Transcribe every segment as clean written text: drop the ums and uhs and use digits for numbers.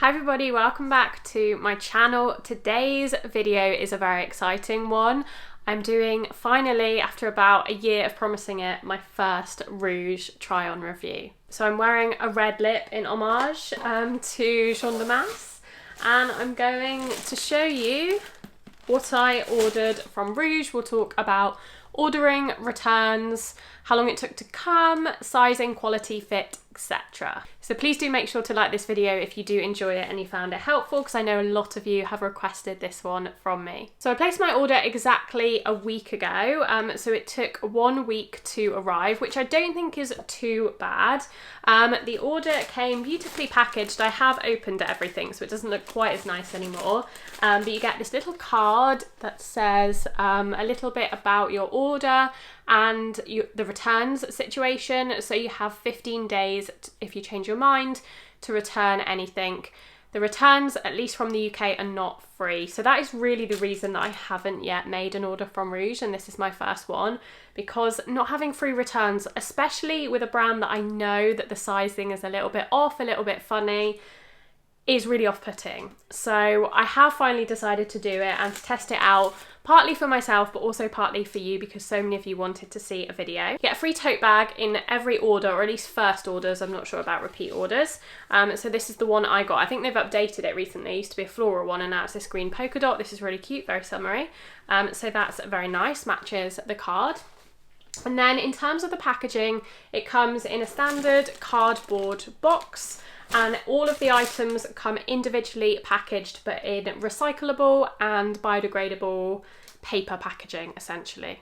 Hi everybody, welcome back to my channel. Today's video is a very exciting one. I'm doing, finally, after about a year of promising it, my first Rouge try-on review. So I'm wearing a red lip in homage to Jean de Masse, and I'm going to show you what I ordered from Rouge. We'll talk about ordering, returns, how long it took to come, sizing, quality, fit, etc. So please do make sure to like this video if you do enjoy it and you found it helpful, because I know a lot of you have requested this one from me. So I placed my order exactly a week ago, so it took 1 week to arrive, which I don't think is too bad. The order came beautifully packaged. I have opened everything, so it doesn't look quite as nice anymore, but you get this little card that says a little bit about your order and the returns situation. So you have 15 days if you change your mind to return anything. The returns, at least from the UK, are not free. So that is really the reason that I haven't yet made an order from Rouge, and this is my first one, because not having free returns, especially with a brand that I know that the sizing is a little bit off, a little bit funny, is really off-putting. So I have finally decided to do it and to test it out, partly for myself but also partly for you, because so many of you wanted to see a video. You get a free tote bag in every order, or at least first orders. I'm not sure about repeat orders. So this is the one I got. I think they've updated it recently. It used to be a floral one and now it's this green polka dot. This is really cute, very summery. So that's very nice, matches the card. And then in terms of the packaging, it comes in a standard cardboard box, and all of the items come individually packaged but in recyclable and biodegradable paper packaging, essentially.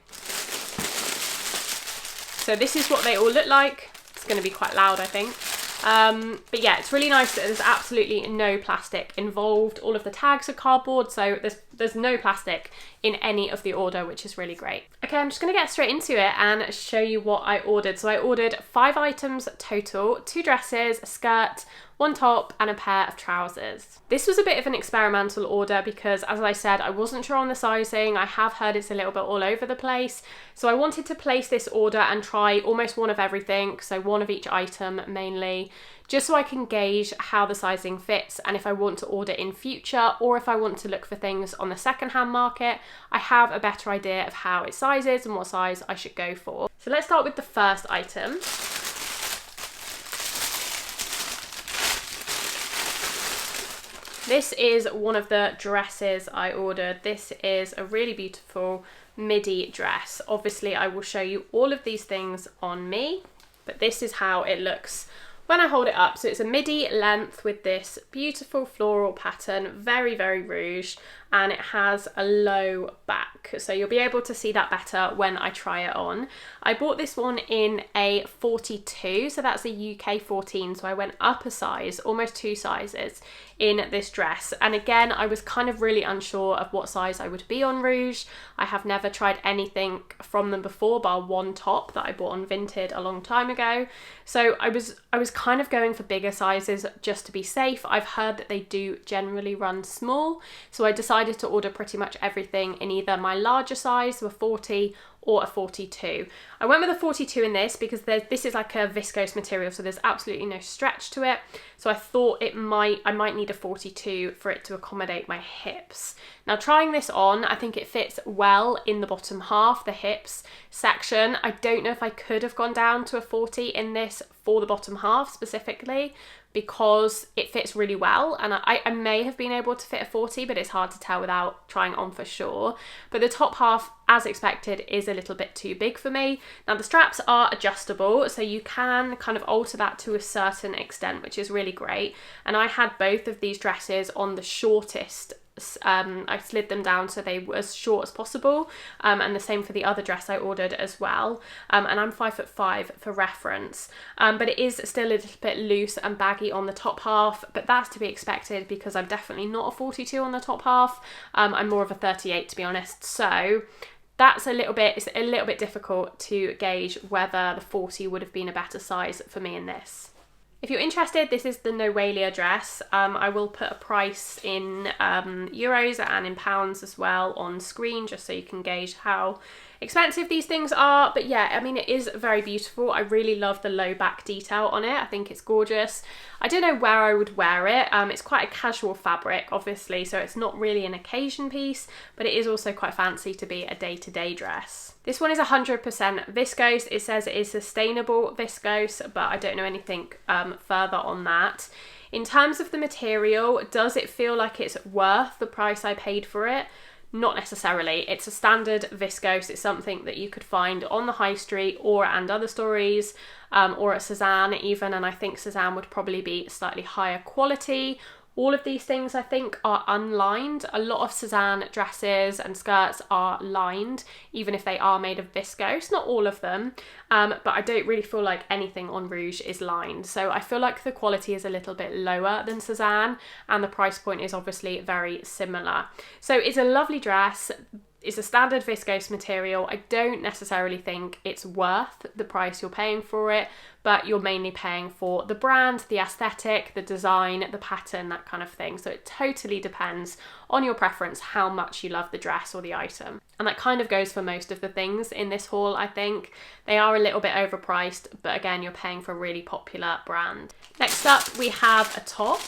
So this is what they all look like. It's going to be quite loud, I think. But yeah, it's really nice that there's absolutely no plastic involved. All of the tags are cardboard, so there's no plastic in any of the order, which is really great. Okay, I'm just going to get straight into it and show you what I ordered. So I ordered 5 items total: 2 dresses, a skirt, 1 top and a pair of trousers. This was a bit of an experimental order because, as I said, I wasn't sure on the sizing. I have heard it's a little bit all over the place. So I wanted to place this order and try almost one of everything, so 1 of each item mainly, just so I can gauge how the sizing fits, and if I want to order in future or if I want to look for things on the secondhand market, I have a better idea of how it sizes and what size I should go for. So let's start with the first item. This is one of the dresses I ordered. This is a really beautiful midi dress. Obviously, I will show you all of these things on me, but this is how it looks when I hold it up. So it's a midi length with this beautiful floral pattern, very, very Rouge, and it has a low back. So you'll be able to see that better when I try it on. I bought this one in a 42, so that's a UK 14, so I went up a size, almost 2 sizes in this dress. And again, I was kind of really unsure of what size I would be on Rouge. I have never tried anything from them before, bar 1 top that I bought on Vinted a long time ago. So I was kind of going for bigger sizes just to be safe. I've heard that they do generally run small, so I decided to order pretty much everything in either my larger size, so a 40 or a 42. I went with a 42 in this because this is like a viscose material, so there's absolutely no stretch to it. So I thought I might need a 42 for it to accommodate my hips. Now, trying this on, I think it fits well in the bottom half, the hips section. I don't know if I could have gone down to a 40 in this for the bottom half specifically, because it fits really well, and I may have been able to fit a 40, but it's hard to tell without trying on for sure. But the top half, as expected, is a little bit too big for me. Now, the straps are adjustable, so you can kind of alter that to a certain extent, which is really great. And I had both of these dresses on the shortest. I slid them down so they were as short as possible, and the same for the other dress I ordered as well, and I'm 5'5" for reference, but it is still a little bit loose and baggy on the top half, but that's to be expected because I'm definitely not a 42 on the top half. I'm more of a 38, to be honest, so it's a little bit difficult to gauge whether the 40 would have been a better size for me in this. If you're interested, this is the Noelia dress. I will put a price in euros and in pounds as well on screen, just so you can gauge how expensive these things are, but yeah, I mean, it is very beautiful. I really love the low back detail on it. I think it's gorgeous. I don't know where I would wear it. It's quite a casual fabric, obviously, so it's not really an occasion piece, but it is also quite fancy to be a day-to-day dress. This one is 100% viscose. It says it is sustainable viscose, but I don't know anything further on that. In terms of the material, does it feel like it's worth the price I paid for it? Not necessarily. It's a standard viscose. It's something that you could find on the high street or at & Other Stories, or at Sézane even, and I think Sézane would probably be slightly higher quality. All of these things, I think, are unlined. A lot of Sézane dresses and skirts are lined, even if they are made of viscose. Not all of them, but I don't really feel like anything on Rouge is lined. So I feel like the quality is a little bit lower than Sézane, and the price point is obviously very similar. So it's a lovely dress. It's a standard viscose material. I don't necessarily think it's worth the price you're paying for it, but you're mainly paying for the brand, the aesthetic, the design, the pattern, that kind of thing. So it totally depends on your preference how much you love the dress or the item. And that kind of goes for most of the things in this haul, I think. They are a little bit overpriced, but again, you're paying for a really popular brand. Next up, we have a top.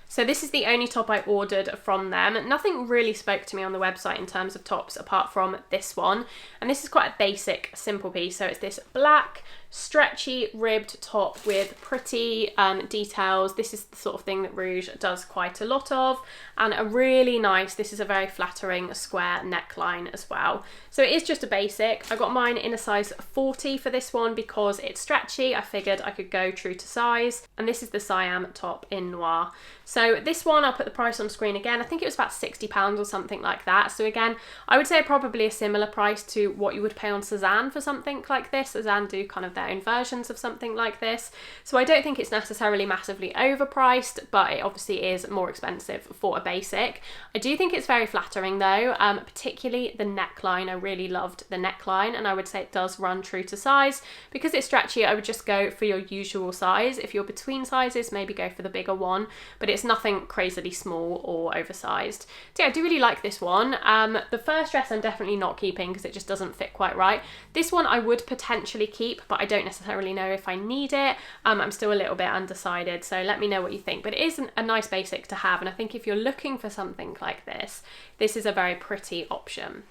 So this is the only top I ordered from them. Nothing really spoke to me on the website in terms of tops apart from this one. And this is quite a basic, simple piece. So it's this black, stretchy, ribbed top with pretty details. This is the sort of thing that Rouge does quite a lot of. And a really nice, this is a very flattering square neckline as well. So it is just a basic. I got mine in a size 40 for this one because it's stretchy. I figured I could go true to size. And this is the Siam top in noir. So this one, I'll put the price on screen again. I think it was about £60 or something like that. So again, I would say probably a similar price to what you would pay on Sézane for something like this. Sézane do kind of their own versions of something like this. So I don't think it's necessarily massively overpriced, but it obviously is more expensive for a basic. I do think it's very flattering though, particularly the neckline. I really loved the neckline, and I would say it does run true to size. Because it's stretchy, I would just go for your usual size. If you're between sizes, maybe go for the bigger one, but it's nothing crazily small or oversized. So yeah, I do really like this one. The first dress I'm definitely not keeping because it just doesn't fit quite right. This one I would potentially keep, but I don't necessarily know if I need it. I'm still a little bit undecided, so let me know what you think. But it is a nice basic to have, and I think if you're looking for something like this, this is a very pretty option.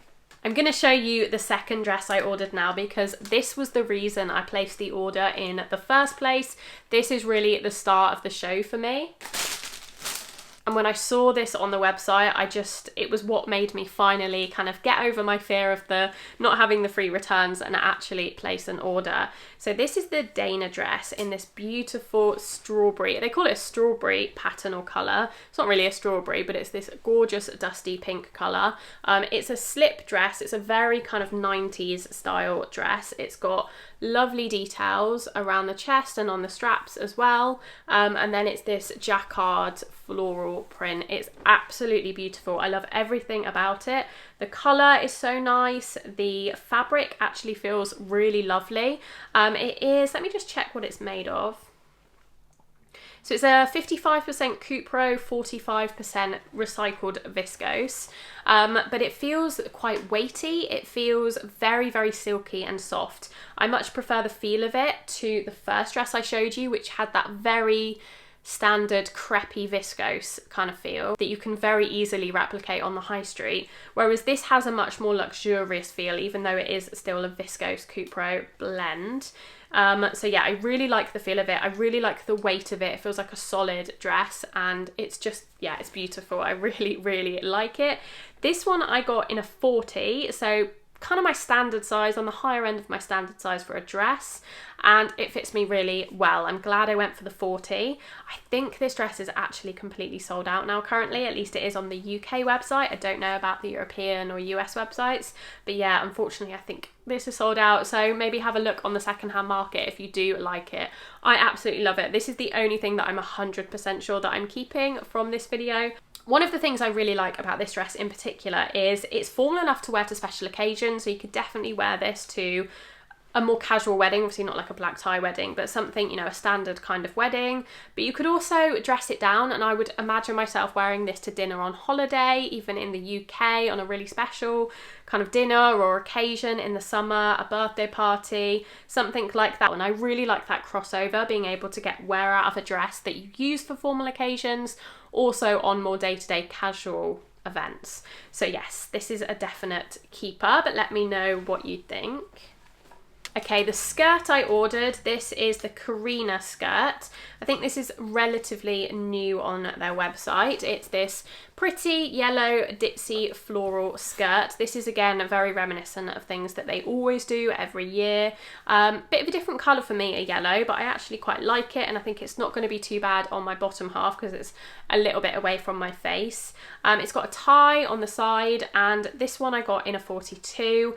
I'm going to show you the second dress I ordered now because this was the reason I placed the order in the first place. This is really the start of the show for me. And when I saw this on the website, it was what made me finally kind of get over my fear of the not having the free returns and actually place an order. So this is the Dana dress in this beautiful strawberry. They call it a strawberry pattern or colour. It's not really a strawberry, but it's this gorgeous dusty pink colour. It's a slip dress. It's a very kind of 90s style dress. It's got lovely details around the chest and on the straps as well. And then it's this jacquard floral print. It's absolutely beautiful. I love everything about it. The colour is so nice. The fabric actually feels really lovely. It is, let me just check what it's made of. So it's a 55% cupro, 45% recycled viscose, but it feels quite weighty. It feels very, very silky and soft. I much prefer the feel of it to the first dress I showed you, which had that very standard crepey viscose kind of feel that you can very easily replicate on the high street, whereas this has a much more luxurious feel, even though it is still a viscose cupro blend. So yeah, I really like the feel of it. I really like the weight of it. It feels like a solid dress, and it's just, yeah, it's beautiful. I really, really like it. This one I got in a 40, so kind of my standard size, on the higher end of my standard size for a dress, and it fits me really well. I'm glad I went for the 40. I think this dress is actually completely sold out now currently, at least it is on the UK website. I don't know about the European or US websites, but yeah, unfortunately I think this is sold out, so maybe have a look on the secondhand market if you do like it. I absolutely love it. This is the only thing that I'm 100% sure that I'm keeping from this video. One of the things I really like about this dress in particular is it's formal enough to wear to special occasions, so you could definitely wear this to a more casual wedding, obviously not like a black tie wedding, but something, you know, a standard kind of wedding. But you could also dress it down, and I would imagine myself wearing this to dinner on holiday, even in the UK on a really special kind of dinner or occasion in the summer, a birthday party, something like that. And I really like that crossover, being able to get wear out of a dress that you use for formal occasions, also on more day-to-day casual events. So yes, this is a definite keeper, but let me know what you think. Okay, the skirt I ordered, this is the Karina skirt. I think this is relatively new on their website. It's this pretty yellow ditzy floral skirt. This is again very reminiscent of things that they always do every year. Bit of a different colour for me, a yellow, but I actually quite like it, and I think it's not going to be too bad on my bottom half because it's a little bit away from my face. It's got a tie on the side, and this one I got in a 42.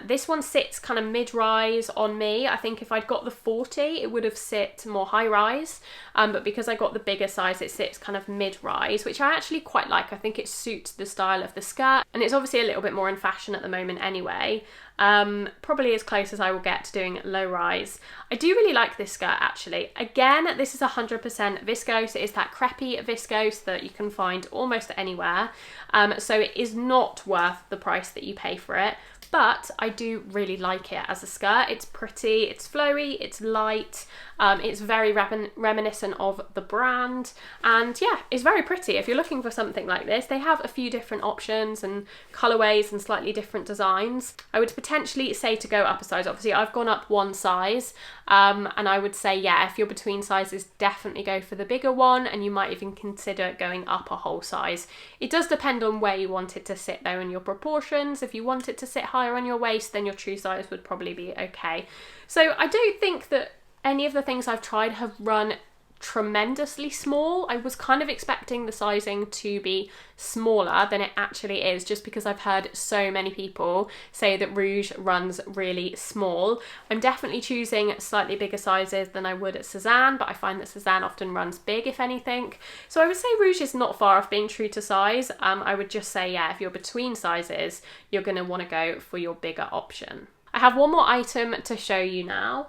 This one sits kind of mid-rise on me. I think if I'd got the 40, it would have sit more high-rise, but because I got the bigger size, it sits kind of mid-rise, which I actually quite like. I think it suits the style of the skirt, and it's obviously a little bit more in fashion at the moment anyway. Probably as close as I will get to doing low-rise. I do really like this skirt actually. Again, this is 100% viscose. It is that crepey viscose that you can find almost anywhere, so it is not worth the price that you pay for it. But I do really like it as a skirt. It's pretty, it's flowy, it's light, it's very reminiscent of the brand, and yeah, it's very pretty. If you're looking for something like this, they have a few different options and colourways and slightly different designs. I would potentially say to go up a size. Obviously I've gone up one size, and I would say, yeah, if you're between sizes, definitely go for the bigger one, and you might even consider going up a whole size. It does depend on where you want it to sit though in your proportions. If you want it to sit higher on your waist, then your true size would probably be okay. So I don't think that any of the things I've tried have run tremendously small. I was kind of expecting the sizing to be smaller than it actually is, just because I've heard so many people say that Rouge runs really small. I'm definitely choosing slightly bigger sizes than I would at Sézane, but I find that Sézane often runs big, if anything. So I would say Rouge is not far off being true to size. I would just say, yeah, if you're between sizes, you're going to want to go for your bigger option. I have one more item to show you now.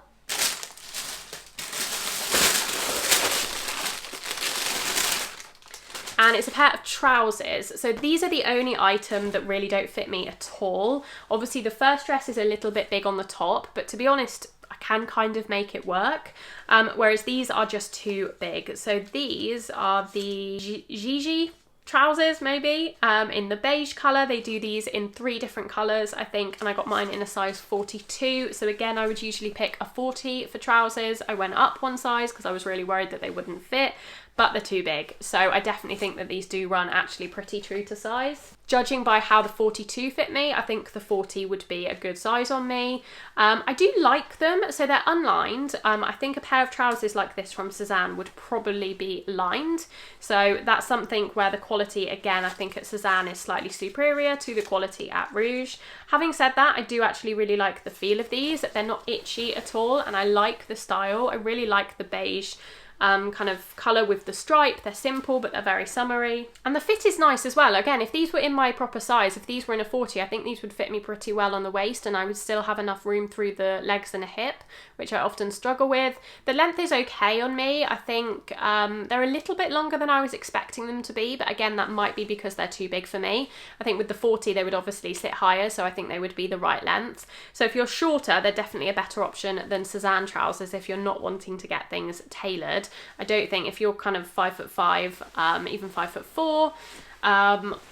And it's a pair of trousers. So these are the only item that really don't fit me at all. Obviously the first dress is a little bit big on the top, but to be honest, I can kind of make it work. Whereas these are just too big. So these are the Gigi trousers, maybe, in the beige colour. They do these in 3 different colours, I think, and I got mine in a size 42. So again, I would usually pick a 40 for trousers. I went up one size because I was really worried that they wouldn't fit, but they're too big. So I definitely think that these do run actually pretty true to size. Judging by how the 42 fit me, I think the 40 would be a good size on me. I do like them, so they're unlined. I think a pair of trousers like this from Sézane would probably be lined. So that's something where the quality, again, I think at Sézane is slightly superior to the quality at Rouge. Having said that, I do actually really like the feel of these. They're not itchy at all, and I like the style. I really like the beige kind of colour with the stripe. They're simple, but they're very summery. And the fit is nice as well. Again, if these were in my proper size, if these were in a 40, I think these would fit me pretty well on the waist, and I would still have enough room through the legs and a hip, which I often struggle with. The length is okay on me. I think they're a little bit longer than I was expecting them to be, but again, that might be because they're too big for me. I think with the 40, they would obviously sit higher, so I think they would be the right length. So if you're shorter, they're definitely a better option than Sézane trousers if you're not wanting to get things tailored. I don't think if you're kind of 5'5", even 5'4",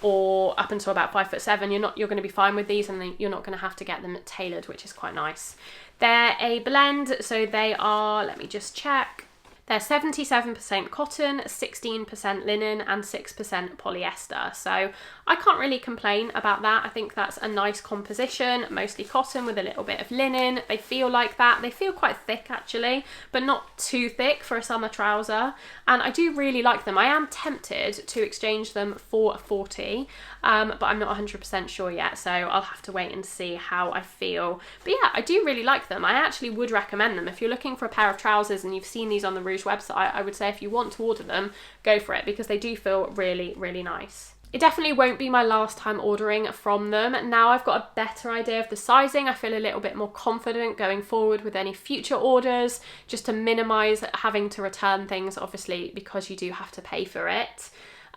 or up until about 5'7", you're going to be fine with these, and you're not going to have to get them tailored, which is quite nice. They're a blend, so they are, let me just check. They're 77% cotton, 16% linen, and 6% polyester. So I can't really complain about that. I think that's a nice composition, mostly cotton with a little bit of linen. They feel like that. They feel quite thick actually, but not too thick for a summer trouser. And I do really like them. I am tempted to exchange them for a 40, but I'm not 100% sure yet. So I'll have to wait and see how I feel. But yeah, I do really like them. I actually would recommend them. If you're looking for a pair of trousers and you've seen these on the Rouge website, I would say if you want to order them, go for it, because they do feel really, really nice. It definitely won't be my last time ordering from them. Now I've got a better idea of the sizing, I feel a little bit more confident going forward with any future orders, just to minimize having to return things, obviously, because you do have to pay for it.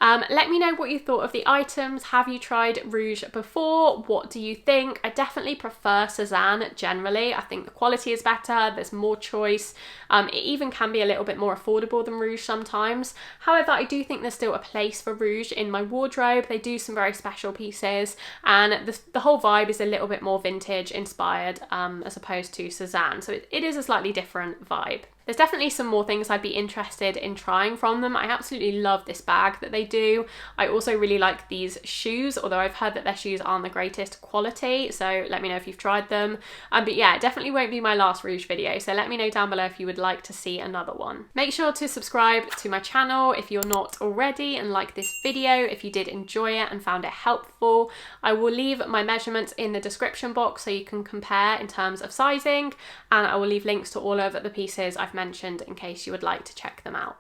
Let me know what you thought of the items. Have you tried Rouge before? What do you think? I definitely prefer Sézanne generally. I think the quality is better, there's more choice. It even can be a little bit more affordable than Rouge sometimes. However, I do think there's still a place for Rouge in my wardrobe. They do some very special pieces, and the whole vibe is a little bit more vintage inspired as opposed to Sézanne. So it is a slightly different vibe. There's definitely some more things I'd be interested in trying from them. I absolutely love this bag that they do. I also really like these shoes, although I've heard that their shoes aren't the greatest quality, so let me know if you've tried them. But yeah, it definitely won't be my last Rouge video, so let me know down below if you would like to see another one. Make sure to subscribe to my channel if you're not already, and like this video if you did enjoy it and found it helpful. I will leave my measurements in the description box so you can compare in terms of sizing, and I will leave links to all of the pieces I've mentioned in case you would like to check them out.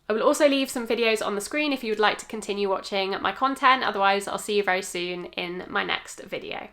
I will also leave some videos on the screen if you would like to continue watching my content. Otherwise, I'll see you very soon in my next video.